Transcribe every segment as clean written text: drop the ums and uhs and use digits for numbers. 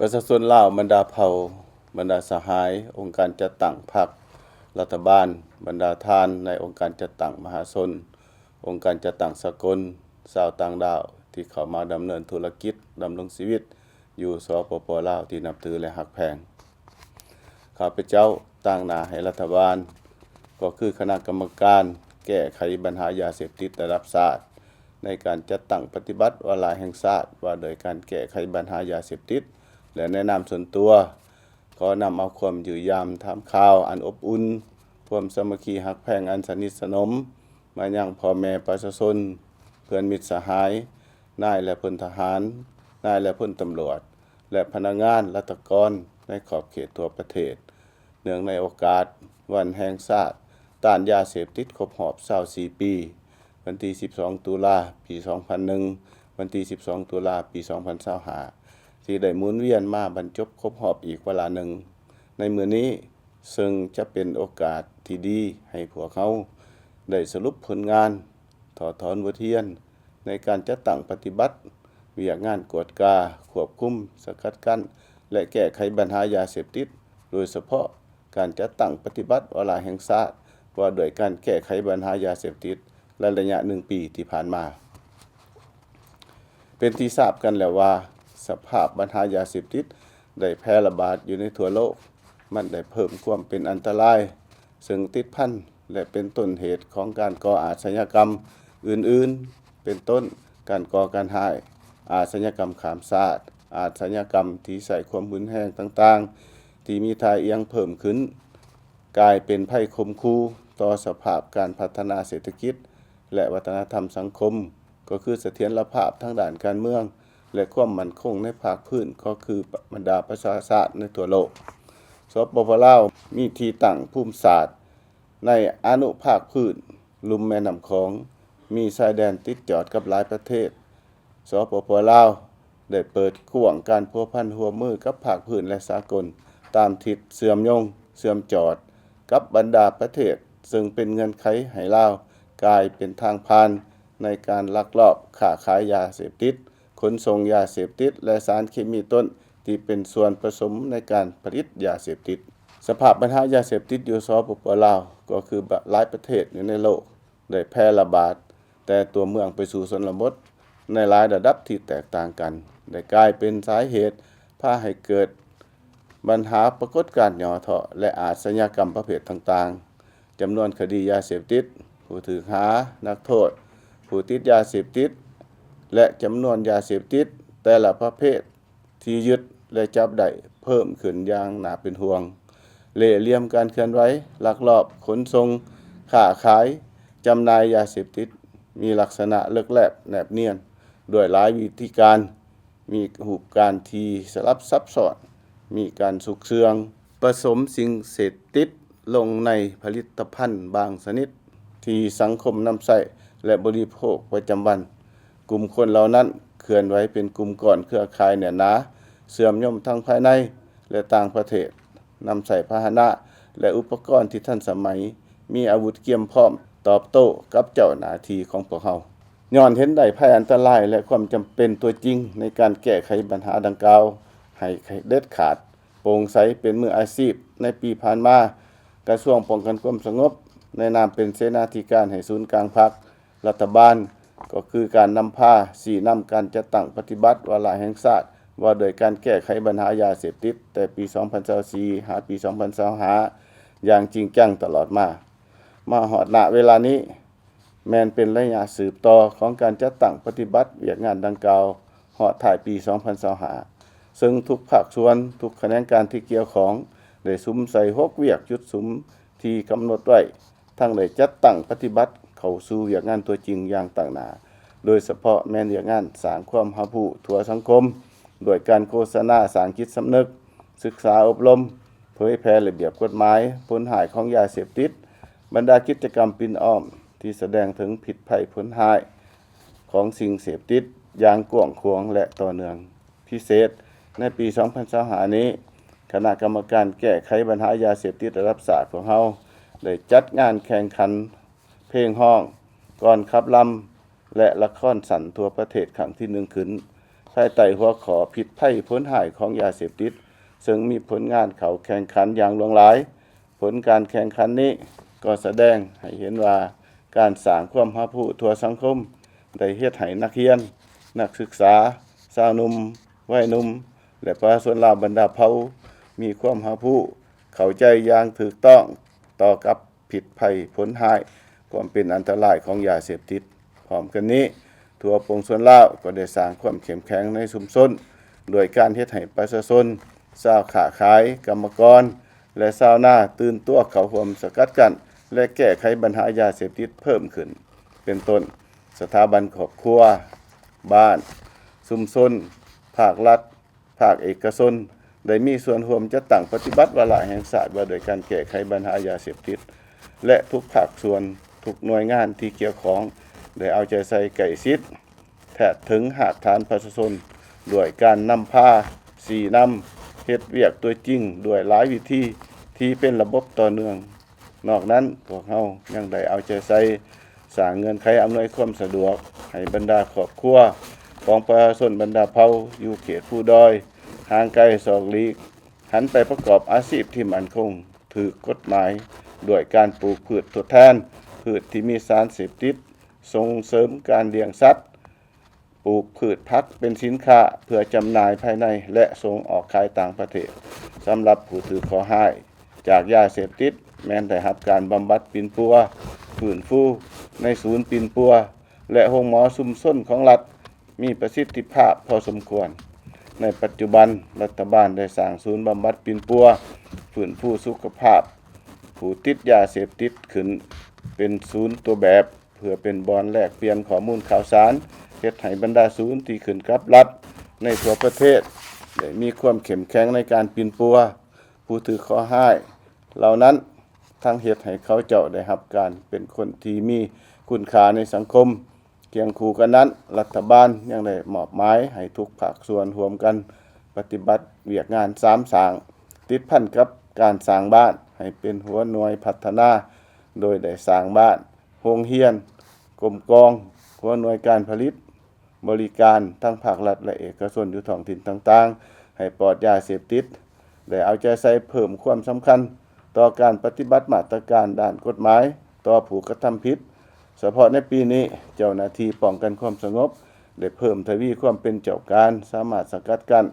ประชาชนลาวบรรดาเผ่าบรรดาสหายองค์การจัดตั้งพรรครัฐบาลบรรดาทานในองค์การจัดตั้งมหาชนองค์การจัดตั้งสากลชาวต่างดาวที่เข้ามาดำเนินธุรกิจดำรงชีวิตอยู่สปป.ลาวที่นับถือและฮักแพงข้าพเจ้าตั้งหน้าให้รัฐบาลก็คือคณะกรรมการแก้ไขปัญหายาเสพติดระดับชาติในการจัดตั้งปฏิบัติวาระแห่งชาติว่าโดยการแก้ไขปัญหายาเสพติดและแนะนำส่วนตัวขอนำเอาความอยู่ยามถามข่าวอันอบอุ่นความสามัคคีฮักแพงอันสนิทสนมมายังพ่อแม่ประชาชนเพื่อนมิตรสหายนายและพลทหารนายและพลตำรวจและพนักงานราชการในขอบเขตทั่วประเทศเนื่องในโอกาสวันแห่งชาติต้านยาเสพติดครบรอบ24ปีวันที่12ตุลาปี2001วันที่12ตุลาปี2025ที่ได้หมุนเวียนมาบรรจบครบรอบอีกเวลาหนึ่งในมื้อนี้ซึ่งจะเป็นโอกาสที่ดีให้พวกเขาได้สรุปผลงานถอดถอนบทเรียนในการจัดตั้งปฏิบัติเวียกงานกวดกาควบคุมสกัดกั้นและแก้ไขปัญหายาเสพติดโดยเฉพาะการจัดตั้งปฏิบัติวาระแห่งชาติว่าโดยการแก้ไขปัญหายาเสพติดระยะ1ปีที่ผ่านมาเป็นที่ทราบกันแล้วว่าสภาพปัญหายาเสพติดได้แพร่ระบาดอยู่ในทั่วโลกมันได้เพิ่มความเป็นอันตรายซึ่งติดพันและเป็นต้นเหตุของการก่ออาชญากรรมอื่นๆเป็นต้นการก่อการร้ายอาชญากรรมข้ามชาติอาชญากรรมที่ใส่ความรุนแรงต่างๆที่มีท่าเอียงเพิ่มขึ้นกลายเป็นภัยคมคูต่อสภาพการพัฒนาเศรษฐกิจและวัฒนธรรมสังคมก็คือเสถียรภาพทางด้านการเมืองและความมั่นคงในภาคพื้นก็คือบรรดาประชาชาติในทั่วโลกสปป.ลาวมีที่ตั้งภูมิศาสตร์ในอนุภาคพื้นลุ่มแม่น้ำของมีชายแดนติดจอดกับหลายประเทศสปป.ลาวได้เปิดกว้างการพัวพันร่วมมือกับภาคพื้นและสากลตามทิศเชื่อมโยงเชื่อมจอดกับบรรดาประเทศซึ่งเป็นเงื่อนไขให้ลาวกลายเป็นทางผ่านในการลักลอบค้าขายยาเสพติดขนส่งยาเสพติดและสารเคมีต้นที่เป็นส่วนผสมในการผลิตยาเสพติดสภาพปัญหายาเสพติดอยู่สปป.ลาวก็คือหลายประเทศอยู่ในโลกได้แพร่ระบาดแต่ตัวเมืองไปสู่ชนบทในหลายระดับที่แตกต่างกันได้กลายเป็นสาเหตุพาให้เกิดปัญหาปรากฏการณ์ย่อท้อและอาชญากรรมประเภทต่างๆจำนวนคดียาเสพติดผู้ถูกหานักโทษผู้ติดยาเสพติดและจำนวนยาเสพติดแต่ละประเภทที่ยึดและจับได้เพิ่มขึ้นอย่างน่าเป็นห่วงเล่ห์เหลี่ยมการเคลื่อนไหวลักลอบขนส่งค้าขายจำหน่ายยาเสพติดมีลักษณะเลิกแลบแนบเนียนด้วยหลายวิธีการมีรูปการที่สลับซับซ้อนมีการสุกเสืองผสมสิ่งเสพติดลงในผลิตภัณฑ์บางชนิดที่สังคมนำใช้และบริโภคประจำวันกลุ่มคนเหล่านั้นเคลื่อนไหวเป็นกลุ่มก้อนเครือข่ายแน่นหนาเสื่อมโทรมทั้งภายในและต่างประเทศนำใส่พาหนะและอุปกรณ์ที่ทันสมัยมีอาวุธเกียมพร้อมตอบโต้กับเจ้าหน้าที่ของพวกเขาย้อนเห็นได้ภัยอันตรายและความจำเป็นตัวจริงในการแก้ไขปัญหาดังกล่าวให้เด็ดขาดโปร่งใสเป็นมืออาชีพในปีผ่านมากระทรวงป้องกันความสงบในนามเป็นเสนาธิการให้ศูนย์กลางพรรครัฐบาลก็คือการนำพาชี้นำการจัดตั้งปฏิบัติวาระแห่งชาติว่าโดยการแก้ไขปัญหายาเสพติดแต่ปี2024หาปี2025อย่างจริงจังตลอดมาฮอดณเวลานี้แม้นเป็นระยะสืบต่อของการจัดตั้งปฏิบัติเวียกงานดังกล่าวฮอดท้ายปี2025ซึ่งทุกภาคส่วนทุกแขนงการที่เกี่ยวข้องได้สุมใส่ฮกเวียกจุดสุมที่กำหนดไว้ทั้งได้จัดตั้งปฏิบัติเข้าสู่เวียกงานตัวจริงอย่างต่างหน้าโดยเฉพาะแม่นเวียกงานสร้างความรับรู้ทั่วสังคมโดยการโฆษณาสร้างจิตสำนึกศึกษาอบรมเผยแพร่ระเบียบกฎหมายผลหายของยาเสพติดบรรดากิจกรรมปิ่นอ้อมที่แสดงถึงผิดภัยผลหายของสิ่งเสพติดอย่างกว้างขวางและต่อเนื่องพิเศษในปี2025นี้คณะกรรมการแก้ไขปัญหายาเสพติดระดับชาติของเฮาได้จัดงานแข่งขันเพลงห้องก่อนขับลำและละครสั้นทั่วประเทศครั้งที่1ขึ้น ภายใต้หัวข้อพิษภัยผลหายของยาเสพติดซึ่งมีผลงานเขาแข่งขันอย่างหลวงหลายผลการแข่งขันนี้ก็แสดงให้เห็นว่าการสร้างความรับรู้ทั่วสังคมได้เฮ็ดให้นักเรียนนักศึกษาสาวหนุ่มวัยหนุ่มและประชาชนลาวบรรดาเผ่ามีความรับรู้เข้าใจอย่างถูกต้องต่อกับผิดภัยผลหายความเป็นอันตรายของยาเสพติดพร้อมกันนี้ทั่วปวงชนลาวก็ได้สร้างความเข้มแข็งในชุมชนโดยการเฮ็ดให้ประชาชนชาวค้าขายกรรมกรและชาวนาตื่นตัวเข้าร่วมสกัดกั้นและแก้ไขปัญหายาเสพติดเพิ่มขึ้นเป็นต้นสถาบันครอบครัวบ้านชุมชนภาครัฐภาคเอกชนได้มีส่วนร่วมจัดตั้งปฏิบัติวาระแห่งชาติว่าโดยการแก้ไขปัญหายาเสพติดและทุกภาคส่วนทุกหน่วยงานที่เกี่ยวข้องได้เอาใจใส่ใกล้ชิดแทบถึงหากฐานประชาชนด้วยการนำพาสี่นำเฮ็ดเวียกตัวจริงด้วยหลายวิธีที่เป็นระบบต่อเนื่องนอกนั้นพวกเรายังได้เอาใจใส่สร้างเงื่อนไขอำนวยความสะดวกให้บรรดาครอบครัวของประชาชนบรรดาเผ่าอยู่เขตผู้ด้อยห่างไกลศอกลีกหันไปประกอบอาชีพที่มั่นคงถูกกฎหมายด้วยการปลูกพืชทดแทนพืชที่มีสารเสพติดส่งเสริมการเลี้ยงสัตว์ปลูกพืชพักเป็นสินค้าเพื่อจำหน่ายภายในและส่งออกขายต่างประเทศสำหรับผู้ถือขอให้จากยาเสพติดแม้นได้รับการบำบัดปิ่นปัวฟื้นฟูในศูนย์ปิ่นปัวและโรงหมอชุมชนของรัฐมีประสิทธิภาพพอสมควรในปัจจุบันรัฐบาลได้สร้างศูนย์บำบัดปิ่นปัวฟื้นฟูสุขภาพผู้ติดยาเสพติดขึ้นเป็นศูนย์ตัวแบบเพื่อเป็นบ่อนแลกเปลี่ยนข้อมูลข่าวสารเฮ็ดให้บรรดาศูนย์ที่ขึ้นกับรัฐในทั่วประเทศได้มีความเข้มแข็งในการปิ่นปัวผู้ถือขอให้เหล่านั้นทั้งเฮ็ดให้เขาเจ้าได้รับการเป็นคนที่มีคุณค่าในสังคมเคียงคู่กันนั้นรัฐบาลยังได้มอบหมายให้ทุกภาคส่วนร่วมกันปฏิบัติเวียกงาน3สร้างติดพันกับการสร้างบ้านให้เป็นหัวหน่วยพัฒนาโดยได้สร้างบ้านโรงเรียนกรมกองหัวหน่วยการผลิตบริการทั้งภาครัฐและเอกชนอยู่ท้องถิ่นต่างๆให้ปลอดยาเสพติดได้เอาใจใส่เพิ่มความสำคัญต่อการปฏิบัติมาตรการด้านกฎหมายต่อผู้กระทำผิดเฉพาะในปีนี้เจ้าหน้าที่ป้องกันความสงบได้เพิ่มทวีความเป็นเจ้าการสามารถสกัดกั้น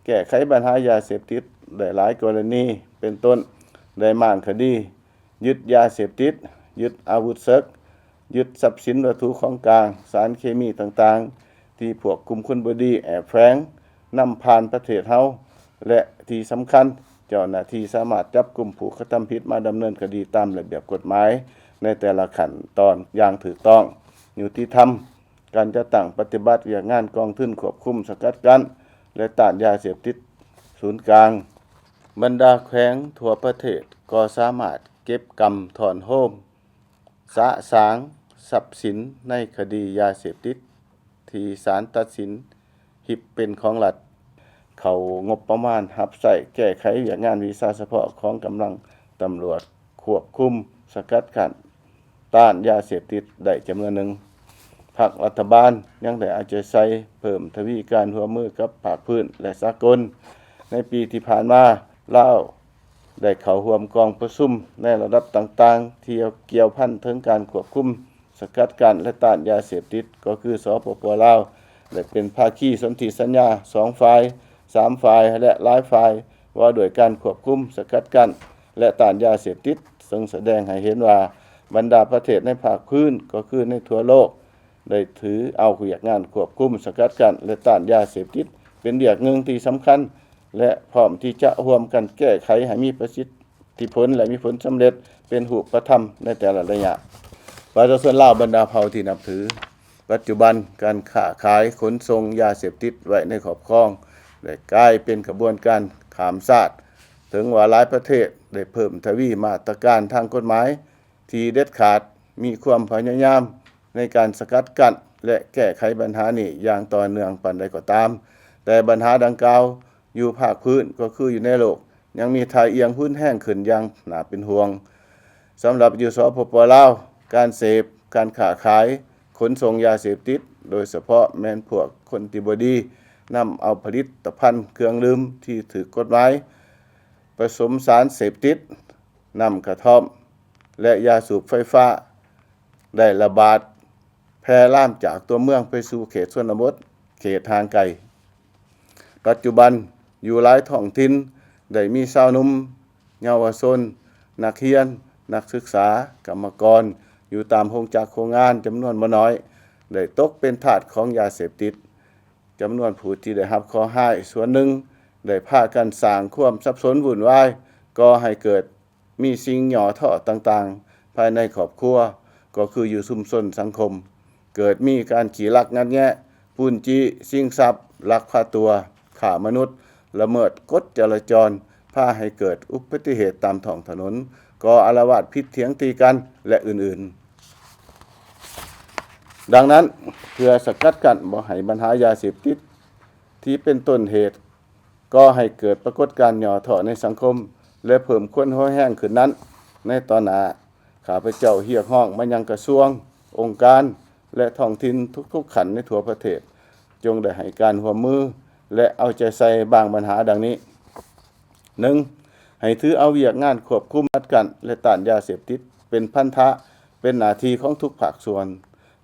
แก้ไขปัญหายาเสพติดได้หลายกรณีเป็นต้นได้ม่านคดียึดยาเสพติดยึดอาวุธศึกยึดทรัพย์สินวัตถุของกลางสารเคมีต่างๆที่พวกกลุ่มคนบ่ดีแอบแฝงนำผ่านประเทศเฮาและที่สำคัญเจ้าหน้าที่สามารถจับกลุ่มผู้กระทำผิดมาดำเนินคดีตามระเบียบกฎหมายในแต่ละขั้นตอนอย่างถูกต้องยุติธรรมการจะตั้งปฏิบัติเวียกงานกองทุนควบคุมสกัดกั้นและต้านยาเสพติดศูนย์กลางบรรดาแขวงทั่วประเทศก็สามารถเก็บกำถอนโฮมสะสางทรัพย์สินในคดียาเสพติดที่ศาลตัดสินหิบเป็นของรัฐเขางบประมาณรับใช้แก้ไขเวียกงานวีซ่าเฉพาะของกำลังตำรวจควบคุมสกัดกั้นต้านยาเสพติดได้จำนวนหนึ่งภาครัฐบาลยังได้เอาใจใส่เพิ่มทวีการร่วมมือกับภาคพื้นและสากลในปีที่ผ่านมาลาวได้เข้าร่วมกองประชุมในระดับต่างๆที่เกี่ยวพันถึงการควบคุมสกัดกั้นและต้านยาเสพติดก็คือสปป.ลาวได้เป็นภาคีสนธิสัญญา2ฝ่าย3ฝ่ายและหลายฝ่ายว่าโดยการควบคุมสกัดกั้นและต้านยาเสพติดซึ่งแสดงให้เห็นว่าบรรดาประเทศในภาคพื้นก็คือในทั่วโลกได้ถือเอาเวียกงานควบคุมสกัดกั้นและต้านยาเสพติดเป็นเรื่องหนึ่งที่สำคัญและพร้อมที่จะร่วมกันแก้ไขให้มีประสิทธิผลและมีผลสำเร็จเป็นรูปธรรมในแต่ละระยะประชาชนลาวบรรดาเผ่าที่นับถือปัจจุบันการค้าขายขนส่งยาเสพติดไว้ในครอบครองได้กลายเป็นกระบวนการข้ามชาติถึงว่าหลายประเทศได้เพิ่มทวีมาตรการทางกฎหมายที่เด็ดขาดมีความพยายามในการสกัดกั้นและแก้ไขปัญหานี้อย่างต่อเนื่องปานใดก็ตามแต่ปัญหาดังกล่าวอยู่ภาคพื้นก็คืออยู่ในโลกยังมีท่าเอียงพื้นแห้งขึ้นอย่างน่าเป็นห่วงสำหรับอยู่สปป.ลาวการเสพการค้าขายขนส่งยาเสพติดโดยเฉพาะแม่นพวกคนที่บ่ดี นำเอาผลิตภัณฑ์เครื่องดื่มที่ถูกกฎหมายผสมสารเสพติดนำกระท่อมและยาสูบไฟฟ้าได้ระบาดแพร่ล่ามจากตัวเมืองไปสู่เขตชนบทเขตห่างไกลปัจจุบันอยู่หลายท้องถิ่นได้มีชาวหนุ่มเยาวชนนักเรียนนักศึกษากรรมกรอยู่ตามโรงจักรโรงงานจำนวนบ่น้อยได้ตกเป็นทาสของยาเสพติดจำนวนผู้ที่ได้รับข้อห้ายส่วนหนึ่งได้พากันสร้างความสับสนวุ่นวายก่อให้เกิดมีสิ่งหย่อท่อต่างๆภายในครอบครัวก็คืออยู่ชุมชนสังคมเกิดมีการขี่ลักงัดแงะปูนจี้ชิงทรัพย์ลักพาตัวฆ่ามนุษย์ละเมิดกฎจราจรพาให้เกิดอุบัติเหตุตามท้องถนนก่ออาละวาดผิดเถียงตีกันและอื่นๆดังนั้นเพื่อสกัดกั้นบ่ให้ปัญหายาเสพติดที่เป็นต้นเหตุก็ให้เกิดปรากฏการณ์หย่อท่อในสังคมและเพิ่มความร้อนแรงขึ้นนั้นในตอนหน้าข้าพเจ้าเรียกร้องมายังกระทรวงองค์การและท้องถิ่นทุกๆขันในทั่วประเทศจงได้ให้การร่วมมือและเอาใจใส่บางปัญหาดังนี้ 1. ให้ถือเอาเวียกงานควบคุมกัดกันและต้านยาเสพติดเป็นพันธะเป็นหน้าที่ของทุกภาคส่วน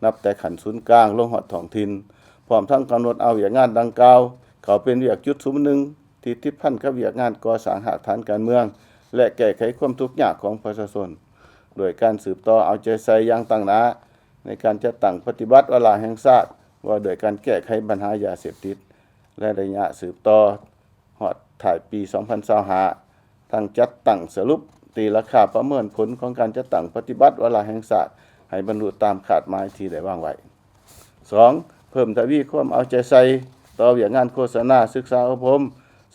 นับแต่ขันศูนย์กลางลงฮอดท้องถิ่นพร้อมทั้งกำหนดเอาเวียกงานดังกล่าวเขาเป็นเวียกจุดสุมหนึ่งที่ติดพันกับเวียกงานก่อสร้างหากฐานการเมืองและแก้ไขความทุกข์ยากของประชาชนโดยการสืบต่อเอาใจใส่อย่างตั้งหน้าในการจัดตั้งปฏิบัติเวลาแห่งชาติว่าโดยการแก้ไขปัญหายาเสพติดและระยะสืบต่อฮอดถ่ายปี2025ทั้งจัดตั้งสรุปตีราคาประเมินผลของการจัดตั้งปฏิบัติเวลาแห่งชาติให้บรรลุตามคาดหมายที่ได้วางไว้ 2. เพิ่มทวีความเอาใจใส่ต่อเวียกงานโฆษณาศึกษาอบรม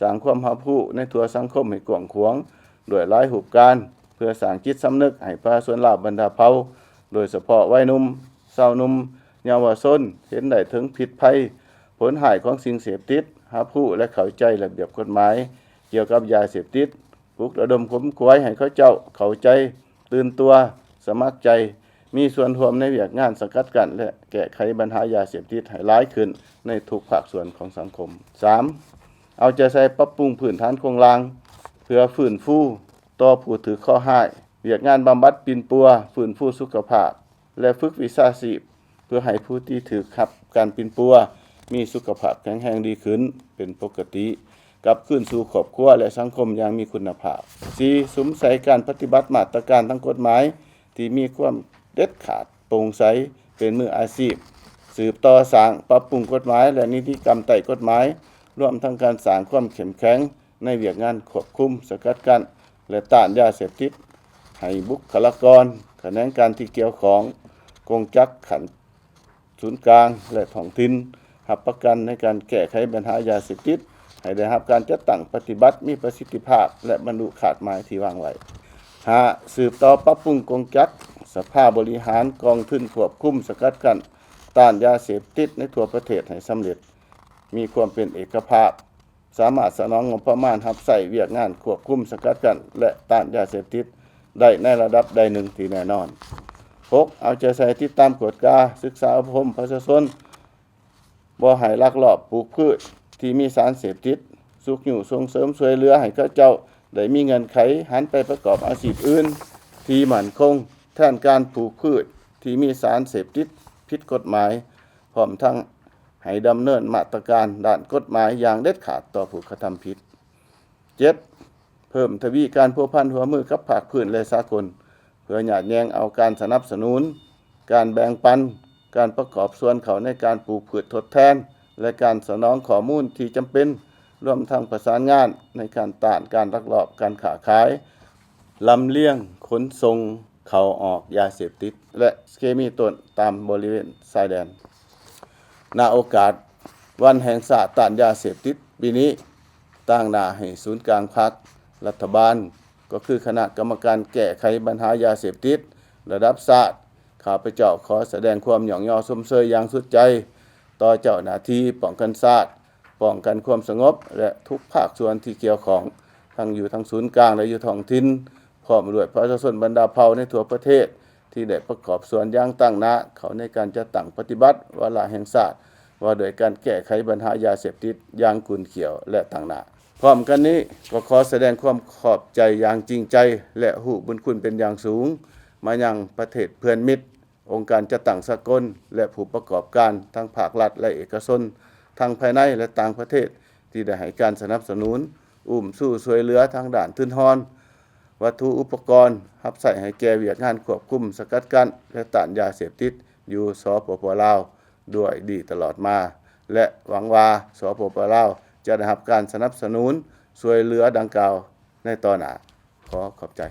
สร้างความรับรู้ในทั่วสังคมให้กว้างขวางด้วยหลายรูปการเพื่อสร้างจิตสำนึกให้ประชาชนลาวบรรดาเผ่าโดยเฉพาะวัยหนุ่มสาวหนุ่มเยาวชนเห็นได้ถึงผิดภัยผลหายของสิ่งเสพติดรับรู้และเข้าใจระเบียบกฎหมายเกี่ยวกับยาเสพติดปลุกระดมขมขวยให้เขาเจ้าเข้าใจตื่นตัวสมัครใจมีส่วนร่วมในเวียกงานสกัดกั้นและแก้ไขปัญหายาเสพติดให้หลายขึ้นในทุกภาคส่วนของสังคม 3. เอาใจใส่ปรับปรุงพื้นฐานโครงสร้างเพื่อฟื้นฟูต่อผู้ถือข้อห้ายเวียกงานบำบัดปิ่นปัวฟื้นฟูสุขภาพและฝึกวิชาชีพเพื่อให้ผู้ที่ถือขับการปิ่นปัวมีสุขภาพแข็งแรงดีขึ้นเป็นปกติกลับคืนสู่ครอบครัวและสังคมอย่างมีคุณภาพ 4. สุมใสการปฏิบัติมาตรการทางกฎหมายที่มีความเด็ดขาดโปร่งใสเป็นมืออาชีพสืบต่อสร้างปรับปรุงกฎหมายและนิติกรรมใต้กฎหมายรวมทั้งการสร้างความเข้มแข็งในเวียกงานควบคุมสกัดกั้นและต้านยาเสพติดให้บุคลากรแขนงการที่เกี่ยวของกงจักรขันศูนย์กลางและท้องถิ่นรับประกันในการแก้ไขปัญหายาเสพติดให้ได้รับการจัดตั้งปฏิบัติมีประสิทธิภาพและบรรลุขาดหมายที่วางไว้ 5. สืบต่อปรับปรุงกงจักรสภาบริหารกองทุนควบคุมสกัดกั้นต้านยาเสพติดในทั่วประเทศให้สำเร็จมีความเป็นเอกภาพสามารถสนองงบประมาณรับใช้เวียกงานควบคุมสกัดกั้นและต้านยาเสพติดได้ในระดับใดหนึ่งที่แน่นอน 6. เอาใจใส่ติดตามกฎกาศึกษาอบรมประชาชนบ่ให้ลักลอบปลูกพืชที่มีสารเสพติดสุขอยู่ส่งเสริมช่วยเหลือให้เขาเจ้าได้มีเงินไขหันไปประกอบอาชีพอื่นที่มั่นคงแทนการปลูกพืชที่มีสารเสพติดผิดกฎหมายพร้อมทั้งให้ดำเนินมาตรการด้านกฎหมายอย่างเด็ดขาดต่อผู้กระทำผิด 7. เพิ่มทวีการพัวพันหัวมือกับภาคพื้นและสากลเพื่อหยาดแยงเอาการสนับสนุนการแบ่งปันการประกอบส่วนเขาในการปลูกพืชทดแทนและการสนองข้อมูลที่จำเป็นรวมทั้งประสานงานในการต้านการลักลอบการค้าขายลำเลียงขนส่งเข้าออกยาเสพติดและเคมีตนตามบริเวณชายแดนณโอกาสวันแห่งชาติต้านยาเสพติดปีนี้ตั้งหน้าให้ศูนย์กลางพรรครัฐบาลก็คือคณะกรรมการแก้ไขปัญหายาเสพติดระดับชาติข้าพเจ้าขอแสดงความหยองยอชมเชยอย่างสุดใจต่อเจ้าหน้าที่ป้องกันชาติป้องกันความสงบและทุกภาคส่วนที่เกี่ยวข้องทั้งอยู่ทั้งศูนย์กลางและอยู่ท้องถิ่นพร้อมด้วยประชาชนบรรดาเผ่าในทั่วประเทศที่ได้ประกอบส่วนอย่างตั้งหน้าเขาในการจัดตั้งปฏิบัติวาระแห่งชาติ ว่าโดยการแก้ไขปัญหายาเสพติดอย่างกุนเขียวและต่างหน้าพร้อมกันนี้ก็ขอแสดงความขอบใจอย่างจริงใจและฮู้บุญคุณเป็นอย่างสูงมายังประเทศเพื่อนมิตรองค์การจัดตั้งสากลและผู้ประกอบการทั้งภาครัฐและเอกชนทั้งภายในและต่างประเทศที่ได้ให้การสนับสนุนสู้ช่วยเหลือทางด้านทุนทรวัตถุอุปกรณ์รับใช้ให้แก่เวียกงานควบคุมสกัดกั้นและต้านยาเสพติดอยู่สปป.ลาวด้วยดีตลอดมาและหวังว่าสปป.ลาวจะได้รับการสนับสนุนช่วยเหลือดังกล่าวในต่อหน้าขอขอบใจ